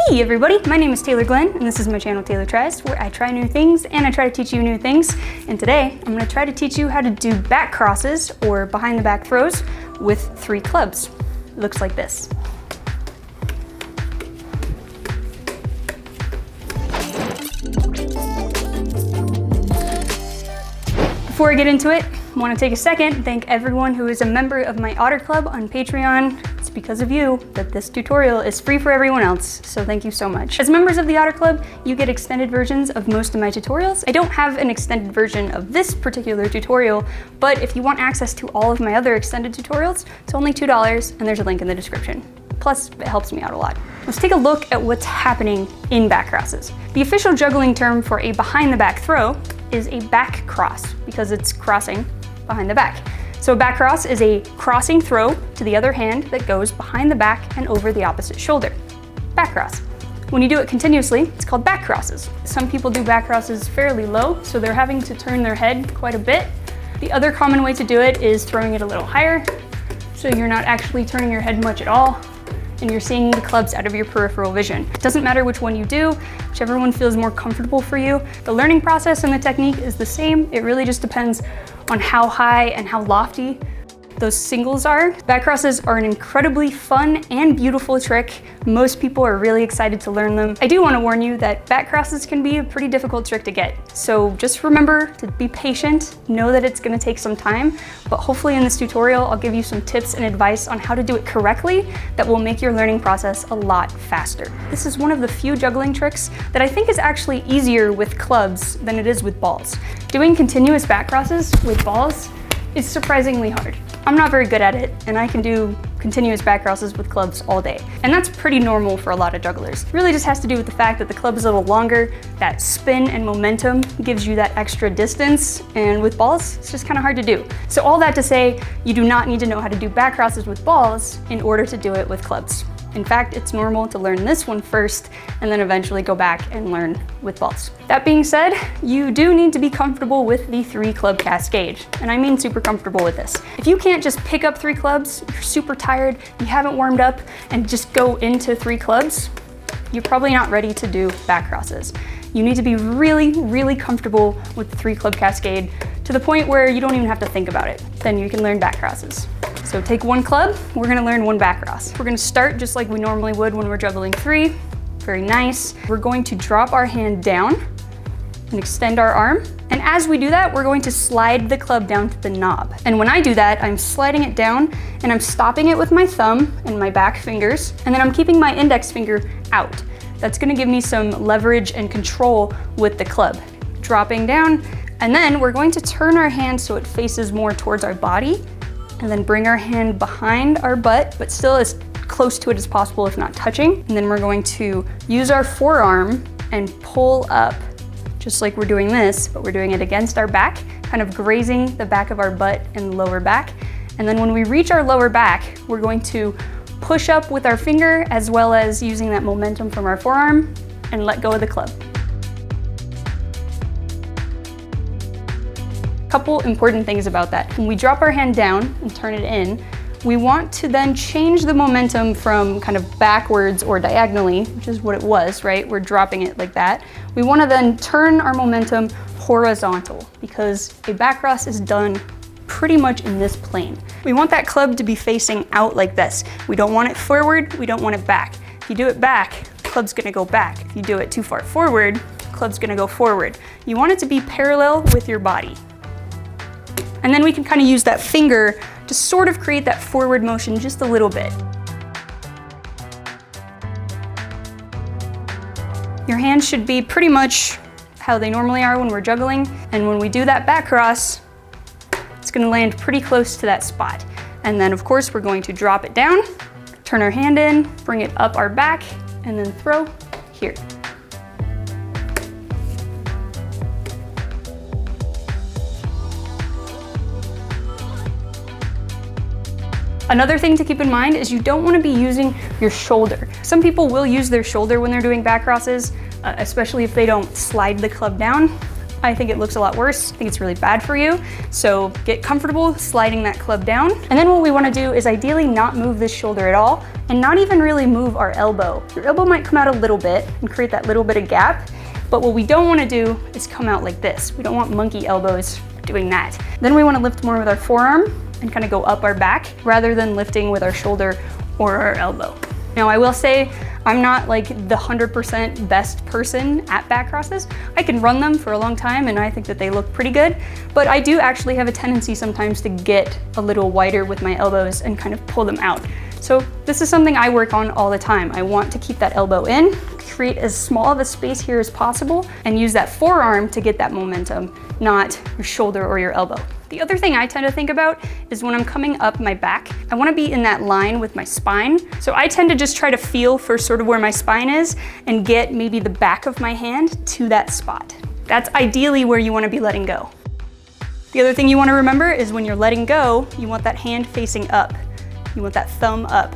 Hey everybody, my name is Taylor Glenn and this is my channel Taylor Tries, where I try new things and I try to teach you new things. And today I'm going to try to teach you how to do back crosses or behind the back throws with 3 clubs. It looks like this. Before I get into it, I want to take a second and thank everyone who is a member of my Otter Club on Patreon. It's because of you that this tutorial is free for everyone else, so thank you so much. As members of the Otter Club, you get extended versions of most of my tutorials. I don't have an extended version of this particular tutorial, but if you want access to all of my other extended tutorials, it's only $2 and there's a link in the description. Plus, it helps me out a lot. Let's take a look at what's happening in backcrosses. The official juggling term for a behind the back throw is a back cross because it's crossing behind the back. So a back cross is a crossing throw to the other hand that goes behind the back and over the opposite shoulder. Back cross. When you do it continuously, it's called back crosses. Some people do back crosses fairly low, so they're having to turn their head quite a bit. The other common way to do it is throwing it a little higher, so you're not actually turning your head much at all, and you're seeing the clubs out of your peripheral vision. It doesn't matter which one you do, whichever one feels more comfortable for you. The learning process and the technique is the same. It really just depends on how high and how lofty those singles are. Backcrosses are an incredibly fun and beautiful trick. Most people are really excited to learn them. I do want to warn you that backcrosses can be a pretty difficult trick to get. So just remember to be patient, know that it's going to take some time, but hopefully in this tutorial I'll give you some tips and advice on how to do it correctly that will make your learning process a lot faster. This is one of the few juggling tricks that I think is actually easier with clubs than it is with balls. Doing continuous backcrosses with balls is surprisingly hard. I'm not very good at it, and I can do continuous backcrosses with clubs all day. And that's pretty normal for a lot of jugglers. It really just has to do with the fact that the club is a little longer, that spin and momentum gives you that extra distance, and with balls, it's just kind of hard to do. So all that to say, you do not need to know how to do backcrosses with balls in order to do it with clubs. In fact, it's normal to learn this one first and then eventually go back and learn with balls. That being said, you do need to be comfortable with the 3 club cascade. And I mean super comfortable with this. If you can't just pick up 3 clubs, you're super tired, you haven't warmed up, and just go into 3 clubs, you're probably not ready to do backcrosses. You need to be really, really comfortable with the 3 club cascade to the point where you don't even have to think about it. Then you can learn backcrosses. So take 1 club, we're gonna learn 1 backcross. We're gonna start just like we normally would when we're juggling 3. Very nice. We're going to drop our hand down and extend our arm. And as we do that, we're going to slide the club down to the knob. And when I do that, I'm sliding it down and I'm stopping it with my thumb and my back fingers. And then I'm keeping my index finger out. That's gonna give me some leverage and control with the club. Dropping down, and then we're going to turn our hand so it faces more towards our body, and then bring our hand behind our butt, but still as close to it as possible if not touching. And then we're going to use our forearm and pull up, just like we're doing this, but we're doing it against our back, kind of grazing the back of our butt and lower back. And then when we reach our lower back, we're going to push up with our finger as well as using that momentum from our forearm and let go of the club. Couple important things about that. When we drop our hand down and turn it in, we want to then change the momentum from kind of backwards or diagonally, which is what it was, right? We're dropping it like that. We want to then turn our momentum horizontal because a backcross is done pretty much in this plane. We want that club to be facing out like this. We don't want it forward, we don't want it back. If you do it back, the club's gonna go back. If you do it too far forward, the club's gonna go forward. You want it to be parallel with your body. And then we can kind of use that finger to sort of create that forward motion just a little bit. Your hands should be pretty much how they normally are when we're juggling. And when we do that back cross, it's gonna land pretty close to that spot. And then of course, we're going to drop it down, turn our hand in, bring it up our back, and then throw here. Another thing to keep in mind is you don't want to be using your shoulder. Some people will use their shoulder when they're doing backcrosses, especially if they don't slide the club down. I think it looks a lot worse. I think it's really bad for you. So get comfortable sliding that club down. And then what we want to do is ideally not move this shoulder at all and not even really move our elbow. Your elbow might come out a little bit and create that little bit of gap, but what we don't want to do is come out like this. We don't want monkey elbows doing that. Then we want to lift more with our forearm and kind of go up our back rather than lifting with our shoulder or our elbow. Now I will say, I'm not like the 100% best person at backcrosses. I can run them for a long time and I think that they look pretty good, but I do actually have a tendency sometimes to get a little wider with my elbows and kind of pull them out. So this is something I work on all the time. I want to keep that elbow in, create as small of a space here as possible, and use that forearm to get that momentum, not your shoulder or your elbow. The other thing I tend to think about is when I'm coming up my back, I want to be in that line with my spine. So I tend to just try to feel for sort of where my spine is and get maybe the back of my hand to that spot. That's ideally where you want to be letting go. The other thing you want to remember is when you're letting go, you want that hand facing up. You want that thumb up.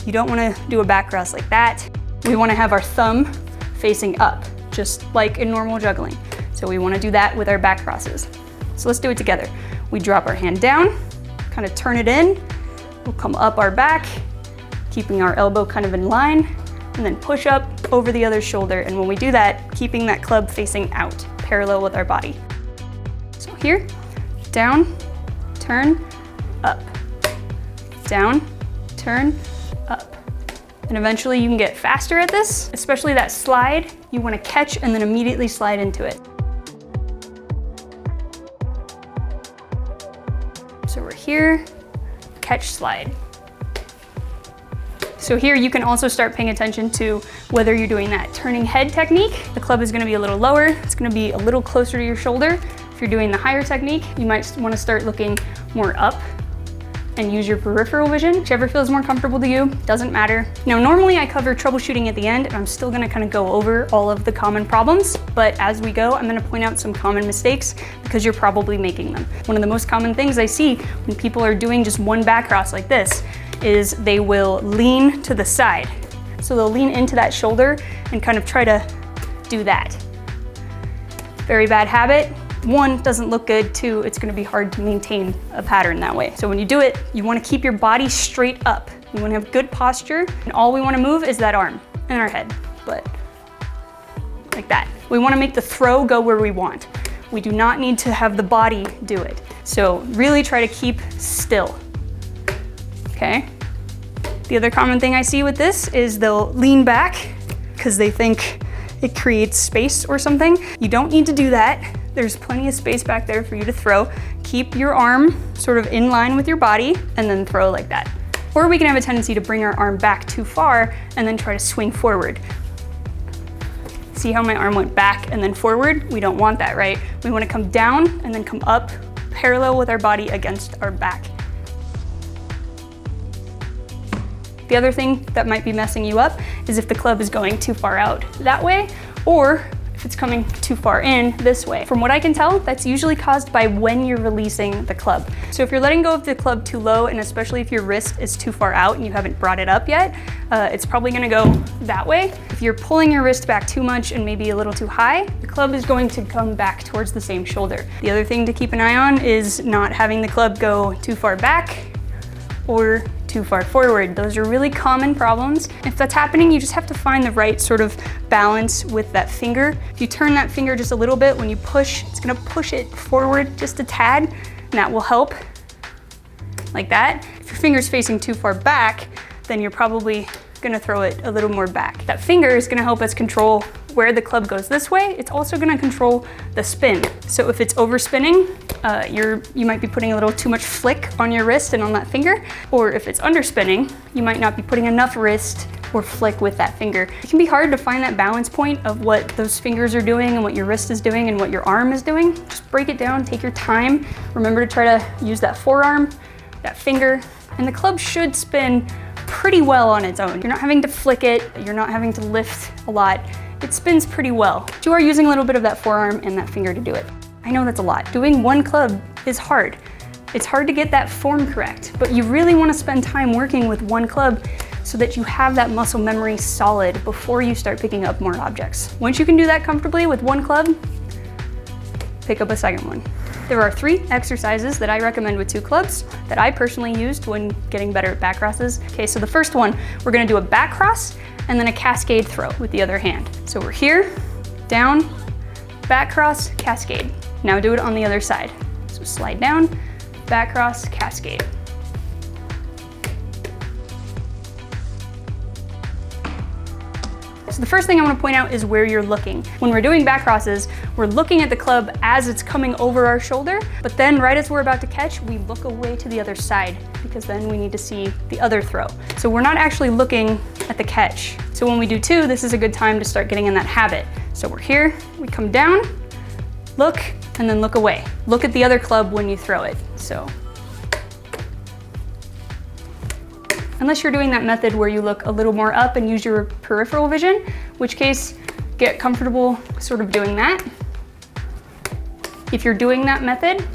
You don't want to do a backcross like that. We want to have our thumb facing up, just like in normal juggling. So we want to do that with our backcrosses. So let's do it together. We drop our hand down, kind of turn it in. We'll come up our back, keeping our elbow kind of in line, and then push up over the other shoulder. And when we do that, keeping that club facing out, parallel with our body. So here, down, turn, up. Down, turn, up. And eventually you can get faster at this, especially that slide. You want to catch and then immediately slide into it. So we're here, catch, slide. So here you can also start paying attention to whether you're doing that turning head technique. The club is going to be a little lower. It's going to be a little closer to your shoulder. If you're doing the higher technique, you might want to start looking more up and use your peripheral vision. Whichever feels more comfortable to you, doesn't matter. Now, normally I cover troubleshooting at the end, and I'm still gonna kind of go over all of the common problems, but as we go, I'm gonna point out some common mistakes because you're probably making them. One of the most common things I see when people are doing just one backcross like this is they will lean to the side. So they'll lean into that shoulder and kind of try to do that. Very bad habit. One, doesn't look good. Two, it's gonna be hard to maintain a pattern that way. So when you do it, you wanna keep your body straight up. You wanna have good posture, and all we wanna move is that arm and our head, but like that. We wanna make the throw go where we want. We do not need to have the body do it. So really try to keep still, okay? The other common thing I see with this is they'll lean back because they think it creates space or something. You don't need to do that. There's plenty of space back there for you to throw. Keep your arm sort of in line with your body and then throw like that. Or we can have a tendency to bring our arm back too far and then try to swing forward. See how my arm went back and then forward? We don't want that, right? We want to come down and then come up parallel with our body against our back. The other thing that might be messing you up is if the club is going too far out that way, or if it's coming too far in this way. From what I can tell, that's usually caused by when you're releasing the club. So if you're letting go of the club too low, and especially if your wrist is too far out and you haven't brought it up yet, it's probably gonna go that way. If you're pulling your wrist back too much and maybe a little too high, the club is going to come back towards the same shoulder. The other thing to keep an eye on is not having the club go too far back or too far forward. Those are really common problems. If that's happening, you just have to find the right sort of balance with that finger. If you turn that finger just a little bit, when you push, it's gonna push it forward just a tad, and that will help, like that. If your finger's facing too far back, then you're probably gonna throw it a little more back. That finger is gonna help us control where the club goes this way. It's also gonna control the spin. So if it's overspinning, you might be putting a little too much flick on your wrist and on that finger. Or if it's underspinning, you might not be putting enough wrist or flick with that finger. It can be hard to find that balance point of what those fingers are doing and what your wrist is doing and what your arm is doing. Just break it down, take your time. Remember to try to use that forearm, that finger, and the club should spin pretty well on its own. You're not having to flick it, you're not having to lift a lot. It spins pretty well. You are using a little bit of that forearm and that finger to do it. I know that's a lot. Doing one club is hard. It's hard to get that form correct, but you really want to spend time working with one club so that you have that muscle memory solid before you start picking up more objects. Once you can do that comfortably with one club, pick up a second one. There are 3 exercises that I recommend with 2 clubs that I personally used when getting better at backcrosses. Okay, so the first one, we're gonna do a backcross and then a cascade throw with the other hand. So we're here, down, backcross, cascade. Now do it on the other side. So slide down, backcross, cascade. So the first thing I want to point out is where you're looking. When we're doing backcrosses, we're looking at the club as it's coming over our shoulder, but then right as we're about to catch, we look away to the other side because then we need to see the other throw. So we're not actually looking at the catch. So when we do 2, this is a good time to start getting in that habit. So we're here, we come down, look, and then look away. Look at the other club when you throw it. So unless you're doing that method where you look a little more up and use your peripheral vision, in which case get comfortable sort of doing that. If you're doing that method,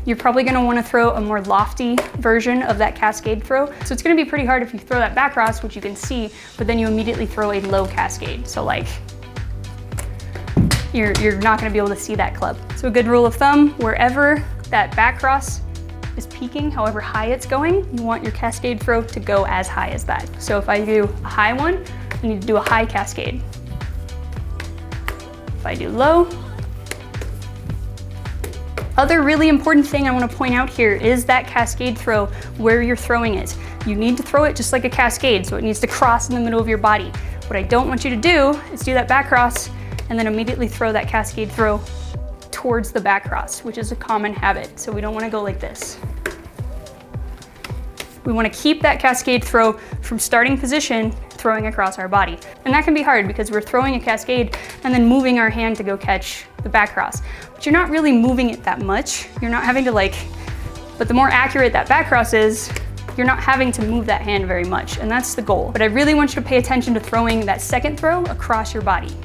you're probably gonna wanna throw a more lofty version of that cascade throw. So it's gonna be pretty hard if you throw that backcross, which you can see, but then you immediately throw a low cascade. So like, you're not gonna be able to see that club. So a good rule of thumb, wherever that backcross is peaking, however high it's going, you want your cascade throw to go as high as that. So if I do a high one, I need to do a high cascade. If I do low. Other really important thing I want to point out here is that cascade throw, where you're throwing it. You need to throw it just like a cascade, so it needs to cross in the middle of your body. What I don't want you to do is do that backcross and then immediately throw that cascade throw towards the backcross, which is a common habit. So we don't want to go like this. We want to keep that cascade throw from starting position, throwing across our body. And that can be hard because we're throwing a cascade and then moving our hand to go catch the backcross. But you're not really moving it that much. You're not having to but the more accurate that backcross is, you're not having to move that hand very much, and that's the goal. But I really want you to pay attention to throwing that second throw across your body.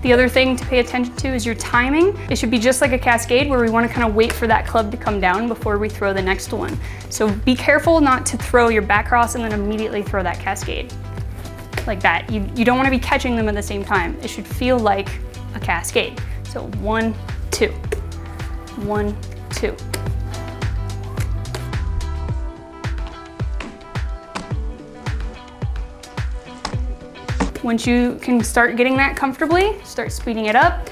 The other thing to pay attention to is your timing. It should be just like a cascade where we want to kind of wait for that club to come down before we throw the next one. So be careful not to throw your backcross and then immediately throw that cascade like that. You don't want to be catching them at the same time. It should feel like a cascade. So 1, 2, 1, 2. Once you can start getting that comfortably, start speeding it up.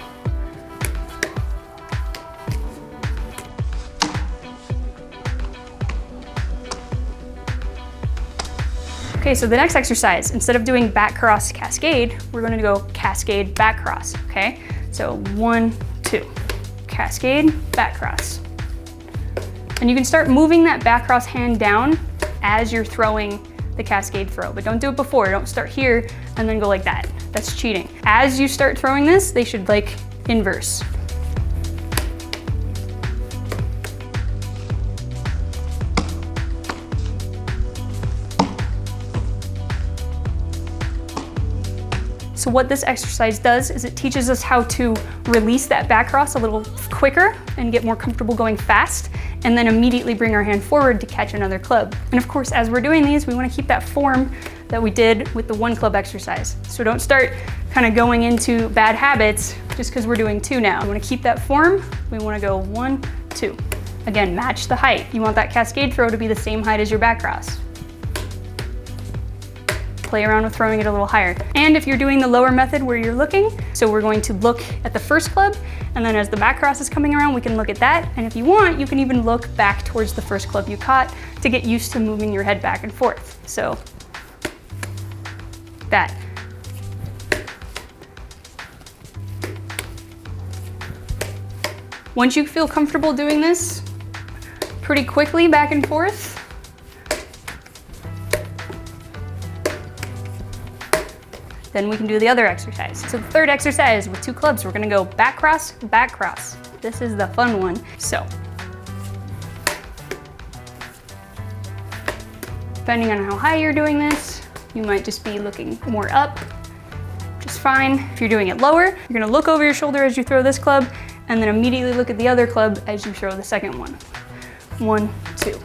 Okay, so the next exercise, instead of doing backcross cascade, we're gonna go cascade backcross, okay? So 1, 2, cascade backcross. And you can start moving that backcross hand down as you're throwing the cascade throw, but don't do it before. Don't start here and then go like that. That's cheating. As you start throwing this, they should inverse. So what this exercise does is it teaches us how to release that backcross a little quicker and get more comfortable going fast, and then immediately bring our hand forward to catch another club. And of course, as we're doing these, we want to keep that form that we did with the 1 club exercise. So don't start kind of going into bad habits just because we're doing 2 now. We want to keep that form. We want to go 1, 2. Again, match the height. You want that cascade throw to be the same height as your backcross. Play around with throwing it a little higher. And if you're doing the lower method where you're looking, so we're going to look at the first club, and then as the backcross is coming around, we can look at that. And if you want, you can even look back towards the first club you caught to get used to moving your head back and forth. So that. Once you feel comfortable doing this pretty quickly back and forth, then we can do the other exercise. So the third exercise with 2 clubs, we're gonna go backcross, backcross. This is the fun one. So, depending on how high you're doing this, you might just be looking more up, just fine. If you're doing it lower, you're gonna look over your shoulder as you throw this club, and then immediately look at the other club as you throw the second one. 1, 2.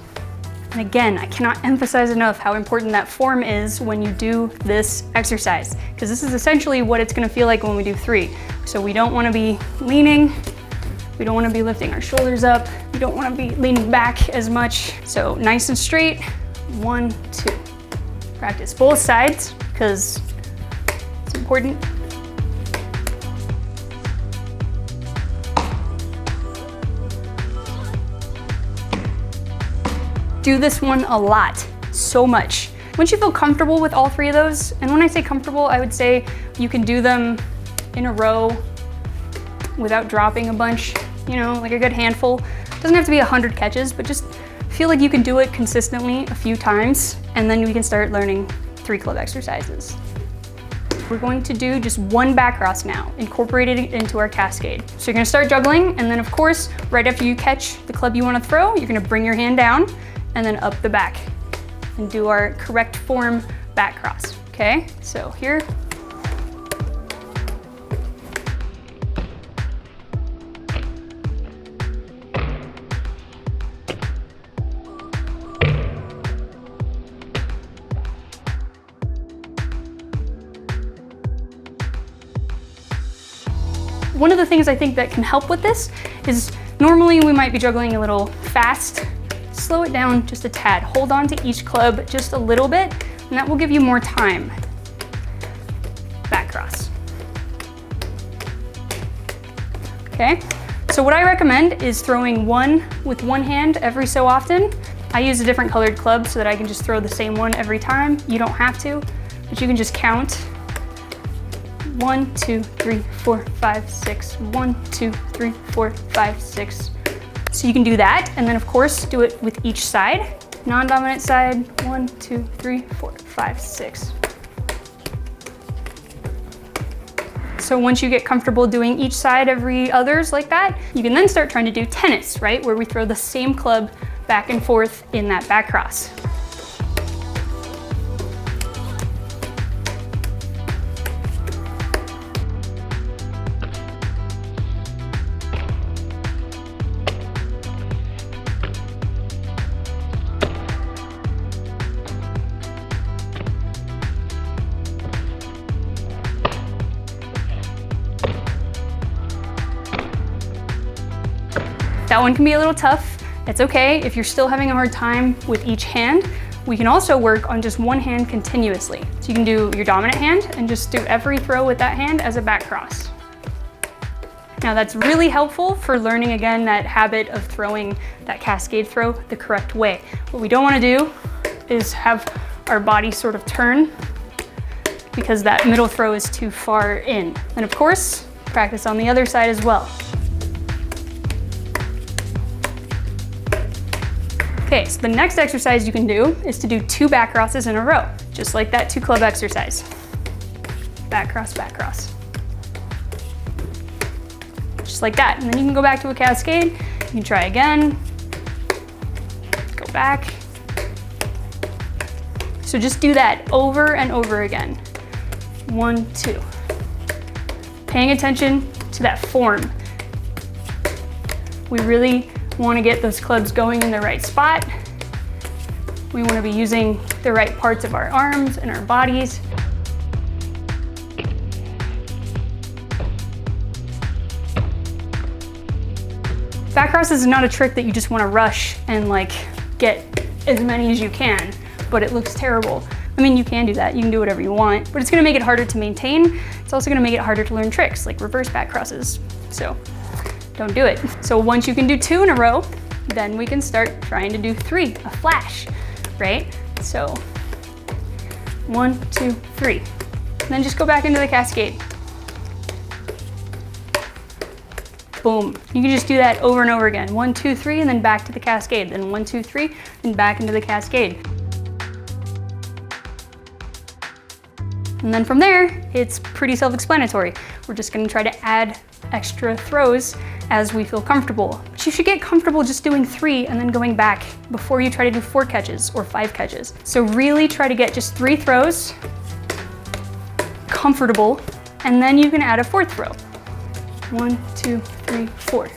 And again, I cannot emphasize enough how important that form is when you do this exercise, because this is essentially what it's gonna feel like when we do 3. So we don't wanna be leaning, we don't wanna be lifting our shoulders up, we don't wanna be leaning back as much. So nice and straight, 1, 2. Practice both sides, because it's important. Do this one a lot, so much. Once you feel comfortable with all 3 of those, and when I say comfortable, I would say you can do them in a row without dropping a bunch, you know, like a good handful. Doesn't have to be 100 catches, but just feel like you can do it consistently a few times, and then we can start learning 3 club exercises. We're going to do just 1 backcross now, incorporated into our cascade. So you're gonna start juggling, and then of course, right after you catch the club you wanna throw, you're gonna bring your hand down, and then up the back and do our correct form backcross, okay? So here. One of the things I think that can help with this is normally we might be juggling a little fast. Slow it down just a tad. Hold on to each club just a little bit, and that will give you more time. Backcross. Okay, so what I recommend is throwing one with one hand every so often. I use a different colored club so that I can just throw the same one every time. You don't have to, but you can just count. 1, 2, 3, 4, 5, 6. 1, 2, 3, 4, 5, 6. So you can do that, and then of course do it with each side. Non-dominant side, 1, 2, 3, 4, 5, 6. So once you get comfortable doing each side every others like that, you can then start trying to do tennis, right? Where we throw the same club back and forth in that backcross. That one can be a little tough. It's okay if you're still having a hard time with each hand. We can also work on just one hand continuously. So you can do your dominant hand and just do every throw with that hand as a backcross. Now that's really helpful for learning again that habit of throwing that cascade throw the correct way. What we don't want to do is have our body sort of turn because that middle throw is too far in. And of course, practice on the other side as well. Okay, so the next exercise you can do is to do 2 backcrosses in a row, just like that 2 club exercise. Backcross, backcross. Just like that. And then you can go back to a cascade. You can try again. Go back. So just do that over and over again. 1, 2. Paying attention to that form. We really want to get those clubs going in the right spot. We want to be using the right parts of our arms and our bodies. Backcross is not a trick that you just want to rush and like get as many as you can, but it looks terrible. I mean, you can do that, you can do whatever you want, but it's going to make it harder to maintain. It's also going to make it harder to learn tricks like reverse backcrosses. So don't do it. So once you can do 2 in a row, then we can start trying to do 3, a flash, right? So 1, 2, 3. And then just go back into the cascade. Boom. You can just do that over and over again. 1, 2, 3, and then back to the cascade. Then 1, 2, 3, and back into the cascade. And then from there, it's pretty self-explanatory. We're just gonna try to add extra throws as we feel comfortable. But you should get comfortable just doing 3 and then going back before you try to do 4 catches or 5 catches. So really try to get just 3 throws, comfortable, and then you can add a 4th throw. 1, 2, 3, 4.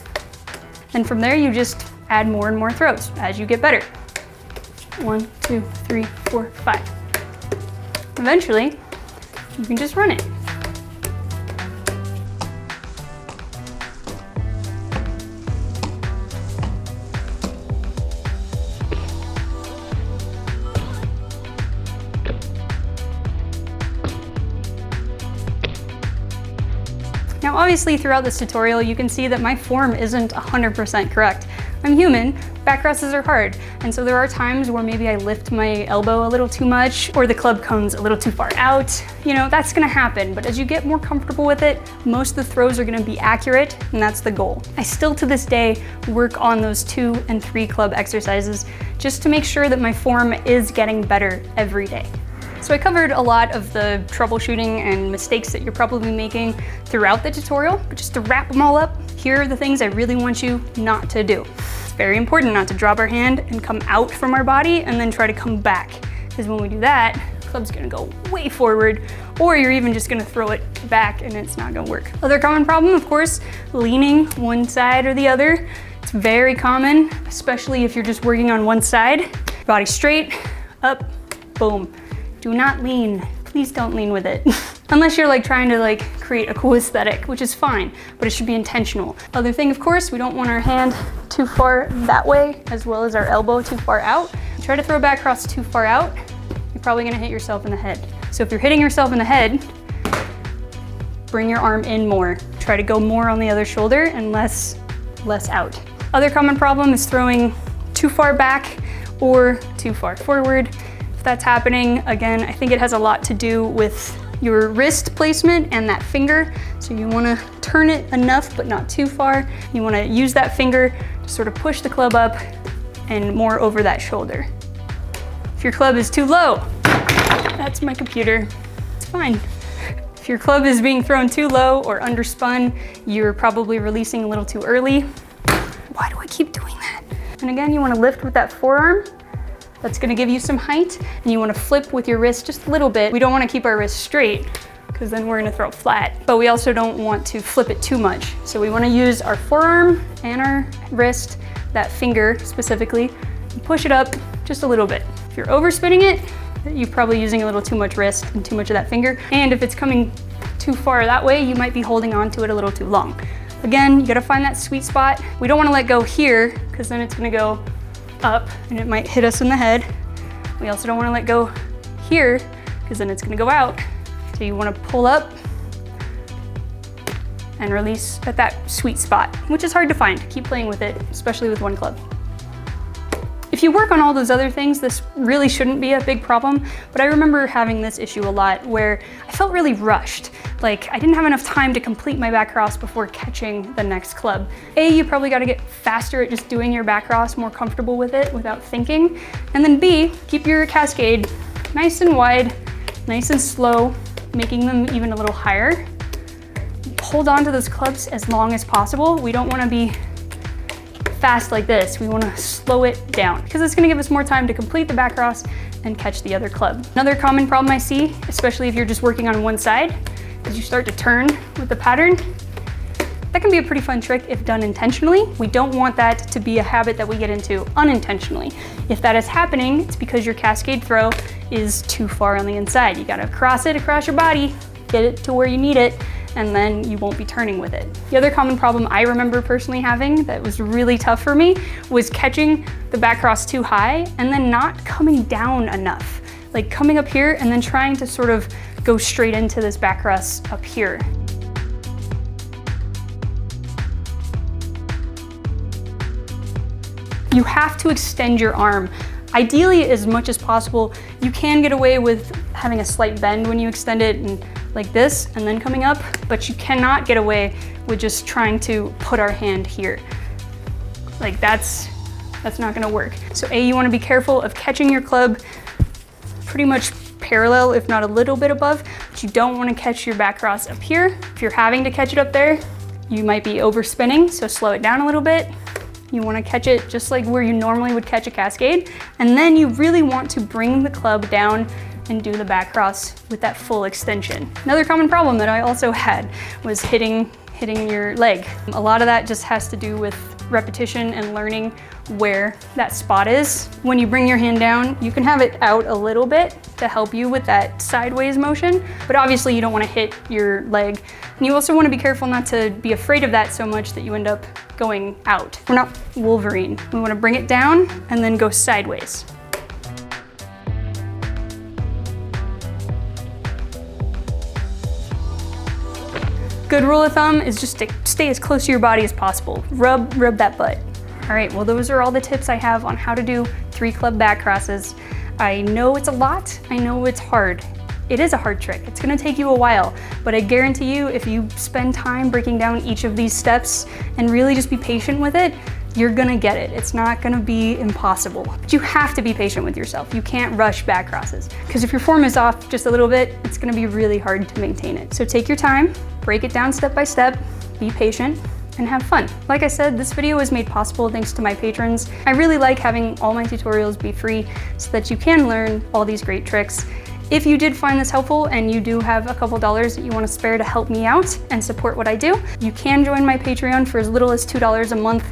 And from there you just add more and more throws as you get better. 1, 2, 3, 4, 5. Eventually, you can just run it. Now obviously throughout this tutorial you can see that my form isn't 100% correct. I'm human, backcrosses are hard, and so there are times where maybe I lift my elbow a little too much or the club comes a little too far out. You know, that's gonna happen, but as you get more comfortable with it, most of the throws are gonna be accurate, and that's the goal. I still to this day work on those 2 and 3 club exercises just to make sure that my form is getting better every day. So I covered a lot of the troubleshooting and mistakes that you're probably making throughout the tutorial, but just to wrap them all up, here are the things I really want you not to do. It's very important not to drop our hand and come out from our body and then try to come back, because when we do that, the club's gonna go way forward, or you're even just gonna throw it back and it's not gonna work. Other common problem, of course, leaning one side or the other. It's very common, especially if you're just working on one side. Body straight, up, boom. Do not lean. Please don't lean with it. Unless you're like trying to like create a cool aesthetic, which is fine, but it should be intentional. Other thing, of course, we don't want our hand too far that way, as well as our elbow too far out. Try to throw a back cross too far out, you're probably gonna hit yourself in the head. So if you're hitting yourself in the head, bring your arm in more. Try to go more on the other shoulder and less out. Other common problem is throwing too far back or too far forward. If that's happening, again, I think it has a lot to do with your wrist placement and that finger. So you wanna turn it enough, but not too far. You wanna use that finger to sort of push the club up and more over that shoulder. If your club is too low, that's my computer, it's fine. If your club is being thrown too low or underspun, you're probably releasing a little too early. Why do I keep doing that? And again, you wanna lift with that forearm. That's gonna give you some height, and you wanna flip with your wrist just a little bit. We don't wanna keep our wrist straight, because then we're gonna throw it flat. But we also don't want to flip it too much. So we wanna use our forearm and our wrist, that finger specifically, and push it up just a little bit. If you're overspinning it, you're probably using a little too much wrist and too much of that finger. And if it's coming too far that way, you might be holding on to it a little too long. Again, you gotta find that sweet spot. We don't wanna let go here, because then it's gonna go up and it might hit us in the head. We also don't want to let go here, because then it's going to go out. So you want to pull up and release at that sweet spot, which is hard to find. Keep playing with it, especially with one club. If you work on all those other things, this really shouldn't be a big problem, but I remember having this issue a lot where I felt really rushed. Like I didn't have enough time to complete my back cross before catching the next club. A, you probably gotta get faster at just doing your back cross, more comfortable with it without thinking. And then B, keep your cascade nice and wide, nice and slow, making them even a little higher. Hold on to those clubs as long as possible. We don't wanna be fast like this. We wanna slow it down because it's gonna give us more time to complete the back cross and catch the other club. Another common problem I see, especially if you're just working on one side, is you start to turn with the pattern. That can be a pretty fun trick if done intentionally. We don't want that to be a habit that we get into unintentionally. If that is happening, it's because your cascade throw is too far on the inside. You gotta cross it across your body, get it to where you need it, and then you won't be turning with it. The other common problem I remember personally having that was really tough for me was catching the back cross too high and then not coming down enough. Like coming up here and then trying to sort of go straight into this back cross up here. You have to extend your arm. Ideally, as much as possible, you can get away with having a slight bend when you extend it and like this and then coming up, but you cannot get away with just trying to put our hand here. Like that's not gonna work. So A, you wanna be careful of catching your club pretty much parallel, if not a little bit above, but you don't wanna catch your back cross up here. If you're having to catch it up there, you might be overspinning, so slow it down a little bit. You wanna catch it just like where you normally would catch a cascade, and then you really want to bring the club down and do the back cross with that full extension. Another common problem that I also had was hitting your leg. A lot of that just has to do with repetition and learning where that spot is. When you bring your hand down, you can have it out a little bit to help you with that sideways motion, but obviously you don't want to hit your leg. And you also want to be careful not to be afraid of that so much that you end up going out. We're not Wolverine. We want to bring it down and then go sideways. Good rule of thumb is just to stay as close to your body as possible. Rub that butt. All right, well, those are all the tips I have on how to do 3 club back crosses. I know it's a lot, I know it's hard. It is a hard trick, it's gonna take you a while, but I guarantee you if you spend time breaking down each of these steps and really just be patient with it, you're gonna get it. It's not gonna be impossible. But you have to be patient with yourself. You can't rush back crosses, because if your form is off just a little bit, it's gonna be really hard to maintain it. So take your time, break it down step by step, be patient, and have fun. Like I said, this video was made possible thanks to my patrons. I really like having all my tutorials be free so that you can learn all these great tricks. If you did find this helpful and you do have a couple dollars that you want to spare to help me out and support what I do, you can join my Patreon for as little as $2 a month.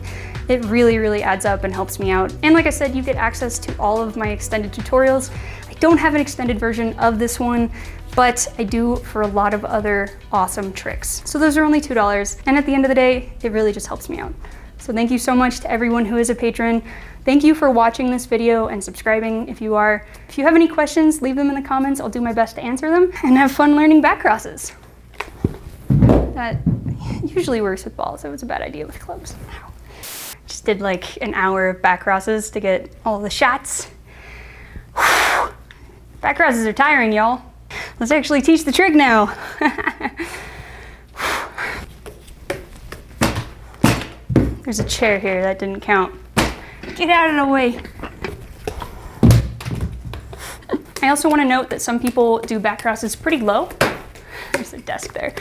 It really, really adds up and helps me out. And like I said, you get access to all of my extended tutorials. I don't have an extended version of this one, but I do for a lot of other awesome tricks. So those are only $2. And at the end of the day, it really just helps me out. So thank you so much to everyone who is a patron. Thank you for watching this video and subscribing if you are. If you have any questions, leave them in the comments. I'll do my best to answer them, and have fun learning back crosses. That usually works with balls. It was a bad idea with clubs. Just did like an hour of back crosses to get all the shots. Back crosses are tiring, y'all. Let's actually teach the trick now. There's a chair here, that didn't count. Get out of the way. I also want to note that some people do back crosses pretty low. There's a desk there.